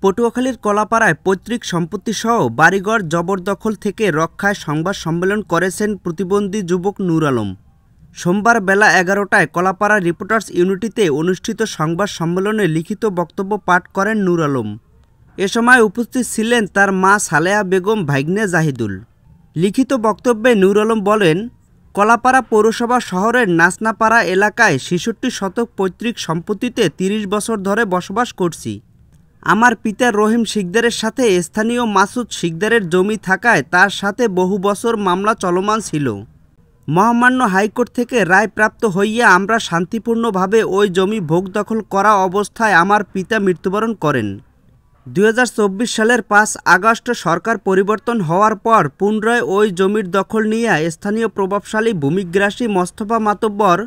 পটুয়াখালীর কলাপাড়ায় পৈতৃক সম্পত্তিসহ বাড়িঘর জবরদখল থেকে রক্ষায় সংবাদ সম্মেলন করেছেন প্রতিবন্ধী যুবক নূর আলম। সোমবার বেলা 11টায় কলাপাড়া রিপোর্টার্স ইউনিটিতে অনুষ্ঠিত সংবাদ সম্মেলনে লিখিত বক্তব্য পাঠ করেন নূর আলম। এ সময় উপস্থিত ছিলেন তার মা সালেহা বেগম, ভাগ্নে জাহিদুল। লিখিত বক্তব্যে নূর আলম বলেন, কলাপাড়া পৌরসভা শহরের নাচনাপাড়া এলাকায় ৬৬ শতক পৈতৃক সম্পত্তিতে ৩০ বছর ধরে বসবাস করছি। আমার পিতা রহিম শিকদারের সাথে স্থানীয় মাসুদ শিকদারের জমি থাকায় তার সাথে বহু বছর মামলা চলমান ছিল। মহামান্য হাইকোর্ট থেকে রায় প্রাপ্ত হইয়া আমরা শান্তিপূর্ণভাবে ওই জমি ভোগ দখল করা অবস্থায় আমার পিতা মৃত্যুবরণ করেন। ২০২৪ সালের ৫ আগস্ট সরকার পরিবর্তন হওয়ার পর পুনরায় ওই জমির দখল নিয়ে স্থানীয় প্রভাবশালী ভূমিগ্রাসী মোস্তফা মাতব্বর,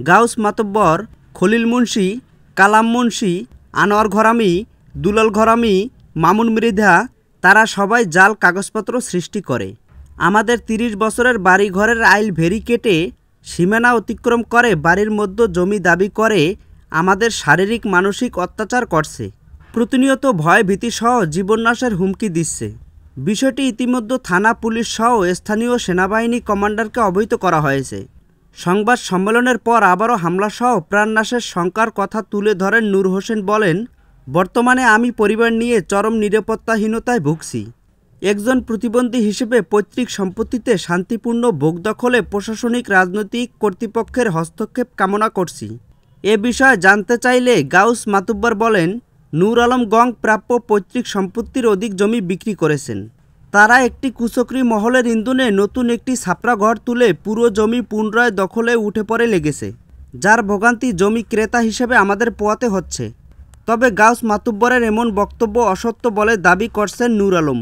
গাউস মাতব্বর, খলিল মুন্সি, কালাম মুন্সি, আনোয়ার ঘরামি, দুলাল ঘরামি, মামুন মৃধা তারা সবাই জাল কাগজপত্র সৃষ্টি করে আমাদের ৩০ বছরের বাড়িঘরের আইল ভেরি কেটে সীমানা অতিক্রম করে বাড়ির মধ্যে জমি দাবি করে আমাদের শারীরিক মানসিক অত্যাচার করছে। প্রতিনিয়ত ভয় ভীতিসহ জীবননাশের হুমকি দিচ্ছে। বিষয়টি ইতিমধ্যে থানা পুলিশ সহ স্থানীয় সেনাবাহিনী কমান্ডারকে অবহিত করা হয়েছে। সংবাদ সম্মেলনের পর আবারও হামলাসহ প্রাণনাশের শঙ্কার কথা তুলে ধরেন নূর হোসেন। বলেন, বর্তমানে আমি পরিবার নিয়ে চরম নিরাপত্তাহীনতায় ভুগছি। একজন প্রতিবন্ধী হিসেবে পৈতৃক সম্পত্তিতে শান্তিপূর্ণ ভোগ দখলে প্রশাসনিক রাজনৈতিক কর্তৃপক্ষের হস্তক্ষেপ কামনা করছি। এ বিষয়ে জানতে চাইলে গাউস মাতুব্বর বলেন, নূর আলম গং প্রাপ্য পৈতৃক সম্পত্তির অধিক জমি বিক্রি করেছেন। তারা একটি কুচক্রী মহলের ইন্ধনে নতুন একটি ছাপরা ঘর তুলে পুরো জমি পুনরায় দখলে উঠে পড়ে লেগেছে, যার ভোগান্তি জমি ক্রেতা হিসেবে আমাদের পোয়াতে হচ্ছে। তবে গাউস মাতুব্বরের এমন বক্তব্য অসত্য বলে দাবি করছেন নূর আলম।